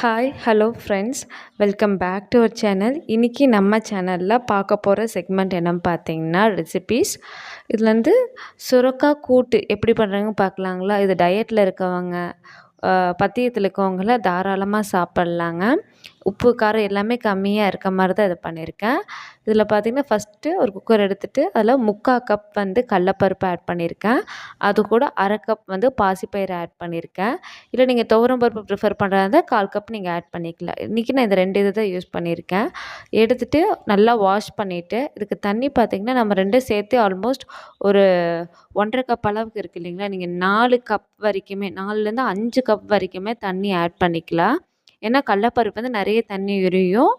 Hi hello friends, welcome back to our channel. இன்றைக்கி நம்ம சேனலில் பார்க்க போகிற செக்மெண்ட் என்னன்னு பார்த்தீங்கன்னா ரெசிபீஸ். இதில் வந்து சுரக்காய் கூட்டு எப்படி பண்ணுறாங்கன்னு பார்க்கலாங்களா. இது டயட்டில் இருக்கவங்க, பத்தியத்தில் இருக்கவங்கள தாராளமாக சாப்பிட்லாங்க. உப்பு காரம் எல்லாமே கம்மியாக இருக்க மாதிரி தான் இதை பண்ணியிருக்கேன். இதில் பார்த்திங்கன்னா ஃபஸ்ட்டு ஒரு குக்கர் எடுத்துகிட்டு அதில் 3/4 கப் வந்து கடலப்பருப்பு ஆட் பண்ணியிருக்கேன். அது கூட 1/2 கப் வந்து பாசிப்பயிறு ஆட் பண்ணியிருக்கேன். இல்லை நீங்கள் துவரம் பருப்பு ப்ரிஃபர் பண்ணுறதா இருந்தால் 1/4 கப் நீங்கள் ஆட் பண்ணிக்கலாம். இன்றைக்கி நான் இந்த 2 தான் யூஸ் பண்ணியிருக்கேன். எடுத்துகிட்டு நல்லா வாஷ் பண்ணிவிட்டு இதுக்கு தண்ணி பார்த்திங்கன்னா நம்ம 2 சேர்த்து ஆல்மோஸ்ட் ஒரு 1/2 கப் அளவுக்கு இருக்குது இல்லைங்களா. நீங்கள் 4 கப் வரைக்குமே 4லேருந்து 5 கப் வரைக்குமே தண்ணி ஆட் பண்ணிக்கலாம். ஏன்னா கடலப்பருப்பு வந்து நிறைய தண்ணி உரியும்,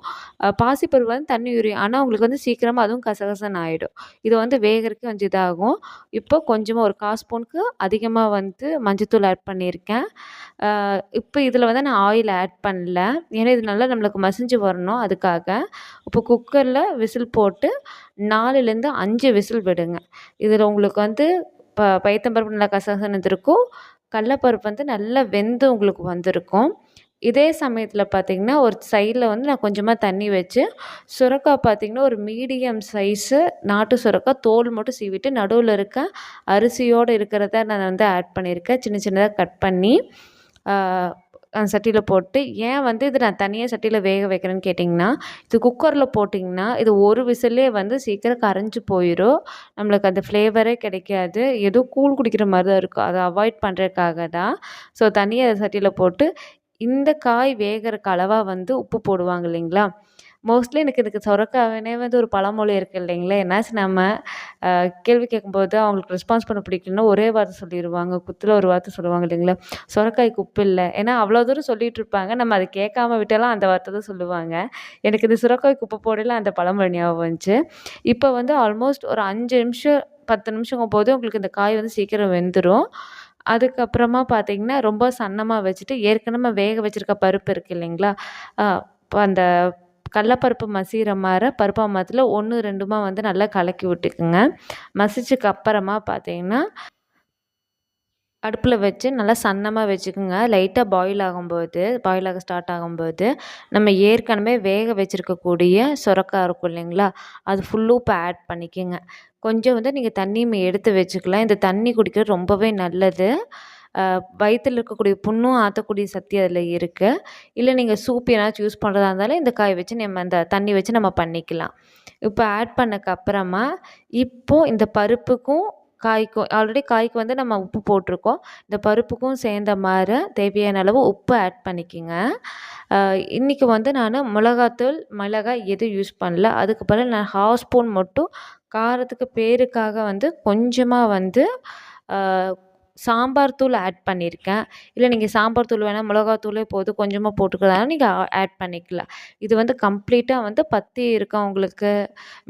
பாசிப்பருப்பு வந்து தண்ணி உரியும். ஆனால் உங்களுக்கு வந்து சீக்கிரமாக அதுவும் கசகசன்னு ஆகிடும். இது வந்து வேகிறதுக்கு கொஞ்சம் இதாகும். இப்போ கொஞ்சமாக ஒரு 1/4 ஸ்பூனுக்கு அதிகமாக வந்து மஞ்சத்தூள் ஆட் பண்ணியிருக்கேன். இப்போ இதில் வந்து நான் ஆயில் ஆட் பண்ணல, ஏன்னா இது நல்லா நம்மளுக்கு மசிஞ்சு வரணும் அதுக்காக. இப்போ குக்கரில் விசில் போட்டு 4லேருந்து 5 விசில் விடுங்க. இதில் உங்களுக்கு வந்து பயத்தம்பருப்பு நல்லா கசகசன்னு இருக்கும், கடலப்பருப்பு வந்து நல்லா வெந்து உங்களுக்கு வந்திருக்கும். இதே சமயத்தில் பார்த்திங்கன்னா ஒரு சைடில் வந்து நான் கொஞ்சமாக தண்ணி வச்சு சுரக்காய் பார்த்திங்கன்னா ஒரு மீடியம் சைஸு நாட்டு சுரக்காய் தோல் மட்டும் சீவிட்டு நடுவில் இருக்க அரிசியோடு இருக்கிறத நான் வந்து ஆட் பண்ணியிருக்கேன். சின்ன சின்னதாக கட் பண்ணி சட்டியில் போட்டு, ஏன் வந்து இது நான் தனியாக சட்டியில் வேக வைக்கிறேன்னு கேட்டிங்கன்னா, இது குக்கரில் போட்டிங்கன்னா இது ஒரு விசிலே வந்து சீக்கிரம் கரைஞ்சி போயிடும். நம்மளுக்கு அந்த ஃப்ளேவரே கிடைக்காது. ஏதோ கூழ் குடிக்கிற மாதிரி தான் இருக்கும். அதை அவாய்ட் பண்ணுறதுக்காக தான். ஸோ தனியாக சட்டியில் போட்டு இந்த காய் வேகிறக்கு அளவாக வந்து உப்பு போடுவாங்க இல்லைங்களா. மோஸ்ட்லி எனக்கு இதுக்கு சொரக்காய்னே வந்து ஒரு பழமொழி இருக்குது இல்லைங்களா. என்னாச்சும் நம்ம கேள்வி கேட்கும்போது அவங்களுக்கு ரெஸ்பான்ஸ் பண்ண பிடிக்கலன்னா ஒரே வார்த்தை சொல்லிடுவாங்க, குத்தில் ஒரு வார்த்தை சொல்லுவாங்க இல்லைங்களா, சொரக்காய்க்கு உப்பு இல்லை. ஏன்னா அவ்வளோ தூரம் சொல்லிகிட்டு இருப்பாங்க, நம்ம அதை கேட்காம விட்டாலும் அந்த வார்த்தை தான் சொல்லுவாங்க. எனக்கு இது சுரக்காய்க்கு உப்பு போடலாம் அந்த பழமொழி ஞாபகம் வந்துச்சு. இப்போ வந்து ஆல்மோஸ்ட் ஒரு 5 நிமிஷம் 10 நிமிஷங்கும் போது உங்களுக்கு இந்த காய் வந்து சீக்கிரம் வெந்துடும். அதுக்கப்புறமா பார்த்திங்கன்னா ரொம்ப சன்னமாக வச்சுட்டு ஏற்கனவே வேக வச்சுருக்க பருப்பு இருக்குது இல்லைங்களா, இப்போ அந்த கடலப்பருப்பு மசிகிற மாதிரி பருப்பு மாத்தில் 1 2மா வந்து நல்லா கலக்கி விட்டுக்குங்க. மசிச்சதுக்கு அப்புறமா பார்த்திங்கன்னா அடுப்பில் வச்சு நல்லா சன்னமாக வச்சுக்கோங்க. லைட்டாக பாயில் ஆக ஸ்டார்ட் ஆகும்போது நம்ம ஏற்கனவே வேக வச்சுருக்கக்கூடிய சுரக்காய் இருக்கும் இல்லைங்களா, அது ஃபுல்லும் இப்போ ஆட் பண்ணிக்கோங்க. கொஞ்சம் வந்து நீங்கள் தண்ணியும் எடுத்து வச்சுக்கலாம். இந்த தண்ணி குடிக்கிறது ரொம்பவே நல்லது. வயிற்றில் இருக்கக்கூடிய புண்ணும் ஆற்றக்கூடிய சக்தி அதில் இருக்குது. இல்லை நீங்கள் சூப் ஏதாச்சும் யூஸ் பண்ணுறதா இருந்தாலும் இந்த காய் வச்சு நம்ம இந்த தண்ணி வச்சு நம்ம பண்ணிக்கலாம். இப்போ ஆட் பண்ணக்கப்புறமா இப்போது இந்த பருப்புக்கும் காய்க்கும் ஆல்ரெடி காய்க்கு வந்து நம்ம உப்பு போட்டிருக்கோம். இந்த பருப்புக்கும் சேர்ந்த மாதிரி தேவையான அளவு உப்பு ஆட் பண்ணிக்கோங்க. இன்றைக்கி வந்து நான் மிளகாய் எதுவும் யூஸ் பண்ணல. அதுக்கு பதில் நான் 1/2 ஸ்பூன் மட்டும் காரத்துக்கு பேருக்காக வந்து கொஞ்சமாக வந்து சாம்பார் தூள் ஆட் பண்ணியிருக்கேன். இல்லை நீங்கள் சாம்பார் தூள் வேணால் மிளகாத்தூளே போதும் கொஞ்சமாக போட்டுக்கிறதால நீங்கள் ஆட் பண்ணிக்கலாம். இது வந்து கம்ப்ளீட்டாக வந்து பத்தி இருக்கவங்களுக்கு,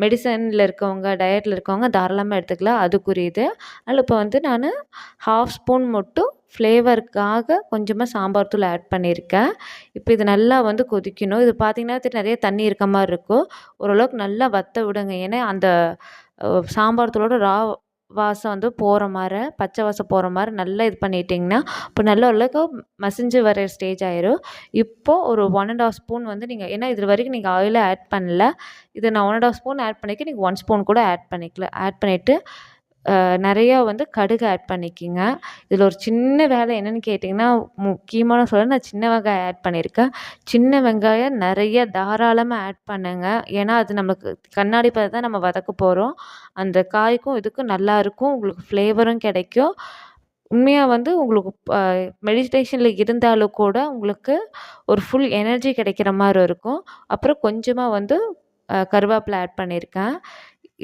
மெடிசனில் இருக்கவங்க, டயட்டில் இருக்கவங்க தாராளமாக எடுத்துக்கலாம், அதுக்குரியது. அதனால் இப்போ வந்து நான் 1/2 ஸ்பூன் மட்டும் ஃப்ளேவருக்காக கொஞ்சமாக சாம்பார் தூள் ஆட் பண்ணியிருக்கேன். இப்போ இது நல்லா வந்து கொதிக்கணும். இது பார்த்திங்கன்னா நிறைய தண்ணி இருக்க மாதிரி இருக்கும். ஓரளவுக்கு நல்லா வற்ற விடுங்க. ஏன்னா அந்த சாம்பார் தூளோட வாசம் வந்து போகிற மாதிரி, பச்சை வாசம் போகிற மாதிரி நல்லா இது பண்ணிட்டிங்கன்னா இப்போ நல்ல ஓரளவுக்கு மசிஞ்சு வர ஸ்டேஜ் ஆயிரும். இப்போது ஒரு 1 1/2 ஸ்பூன் வந்து நீங்கள், ஏன்னா இது வரைக்கும் நீங்கள் ஆயிலே ஆட் பண்ணல, இது நான் 1 1/2 ஸ்பூன் ஆட் பண்ணிக்க, நீங்கள் 1 ஸ்பூன் கூட ஆட் பண்ணிக்கலாம். ஆட் பண்ணிவிட்டு நிறையா வந்து கடுகு ஆட் பண்ணிக்கோங்க. இதில் ஒரு சின்ன வேலை என்னென்னு கேட்டிங்கன்னா, முக்கியமான நான் சின்ன வெங்காயம் ஆட் பண்ணியிருக்கேன். சின்ன வெங்காயம் நிறைய தாராளமாக ஆட் பண்ணுங்கள். ஏன்னா அது நமக்கு கண்ணாடி பதத்தை நம்ம வதக்க போகிறோம். அந்த காய்க்கும் இதுக்கும் நல்லாயிருக்கும், உங்களுக்கு ஃப்ளேவரும் கிடைக்கும். உண்மையாக வந்து உங்களுக்கு மெடிடேஷனில் இருந்தாலும் கூட உங்களுக்கு ஒரு ஃபுல் எனர்ஜி கிடைக்கிற மாதிரி இருக்கும். அப்புறம் கொஞ்சமாக வந்து கருவேப்பிலை ஆட் பண்ணியிருக்கேன்.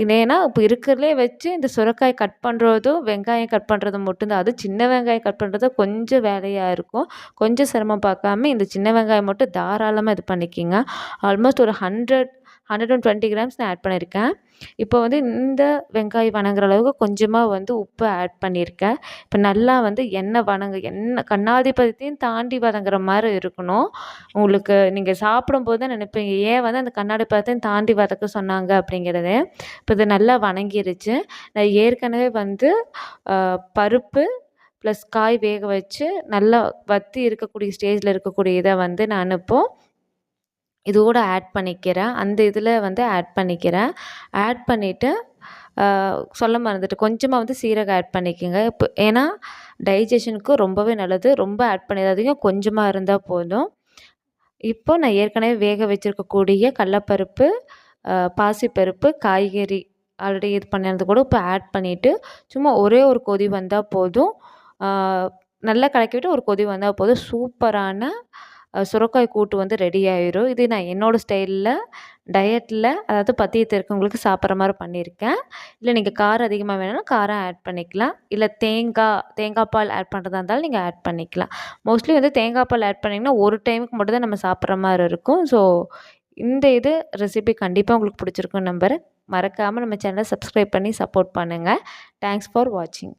ஏன்னா இப்போ இருக்கிறதுலே வச்சு இந்த சுரக்காய் கட் பண்ணுறதும் வெங்காயம் கட் பண்ணுறதும் மட்டும்தான். அது சின்ன வெங்காயம் கட் பண்ணுறது கொஞ்சம் வேலையாக இருக்கும். கொஞ்சம் சிரமம் பார்க்காம இந்த சின்ன வெங்காயம் மட்டும் தாராளமாக இது பண்ணிக்கிங்க. ஆல்மோஸ்ட் ஒரு 120 கிராம்ஸ் நான் ஆட் பண்ணியிருக்கேன். இப்போ வந்து இந்த வெங்காயம் வணங்குற அளவுக்கு கொஞ்சமாக வந்து உப்பு ஆட் பண்ணியிருக்கேன். இப்போ நல்லா வந்து எண்ணெய் கண்ணாடி பதத்தையும் தாண்டி வதங்குற மாதிரி இருக்கணும். உங்களுக்கு நீங்கள் சாப்பிடும்போது தான் நினைப்பீங்க, ஏன் வந்து அந்த கண்ணாடி பதத்தையும் தாண்டி வதக்க சொன்னாங்க அப்படிங்கிறது. இப்போ இது நல்லா வணங்கிருச்சு. நான் ஏற்கனவே வந்து பருப்பு ப்ளஸ் காய் வேக வச்சு நல்லா வத்தி இருக்கக்கூடிய ஸ்டேஜில் இருக்கக்கூடிய இதை வந்து நான் இப்போது இதோட ஆட் பண்ணிக்கிறேன். அந்த இதில் வந்து ஆட் பண்ணிக்கிறேன். ஆட் பண்ணிவிட்டு சொல்ல மறந்துட்டேன். கொஞ்சமாக வந்து சீரகம் ஆட் பண்ணிக்கோங்க. இப்போ ஏன்னா டைஜஷனுக்கு ரொம்பவே நல்லது. ரொம்ப ஆட் பண்ணிடாதீங்க. கொஞ்சமாக இருந்தால் போதும். இப்போ நான் ஏற்கனவே வேக வச்சுருக்கக்கூடிய கடலப்பருப்பு, பாசிப்பருப்பு, காய்கறி ஆல்ரெடி இது பண்ணினது கூட இப்போ ஆட் பண்ணிவிட்டு சும்மா ஒரே ஒரு கொதி வந்தால் போதும். நல்லா கலக்கி விட்டு ஒரு கொதி வந்தால் போதும். சூப்பரான சுரைக்காய் கூட்டு வந்து ரெடி ஆயிரும். இது நான் என்னோடய ஸ்டைலில் டயட்டில் அதாவது பத்தியத்தில் இருக்கவங்களுக்கு சாப்பிட்ற மாதிரி பண்ணியிருக்கேன். இல்லை நீங்கள் காரம் அதிகமாக வேணும்னா காரம் ஆட் பண்ணிக்கலாம். இல்லை தேங்காய் பால் ஆட் பண்ணுறதா இருந்தாலும் நீங்கள் ஆட் பண்ணிக்கலாம். மோஸ்ட்லி வந்து தேங்காய் பால் ஆட் பண்ணிங்கன்னா ஒரு டைமுக்கு மட்டும் தான் நம்ம சாப்பிட்ற மாதிரி இருக்கும். ஸோ இந்த ரெசிபி கண்டிப்பாக உங்களுக்கு பிடிச்சிருக்குன்னு நம்புகிறேன். மறக்காமல் நம்ம சேனலை சப்ஸ்கிரைப் பண்ணி சப்போர்ட் பண்ணுங்கள். தேங்க்ஸ் ஃபார் வாட்சிங்.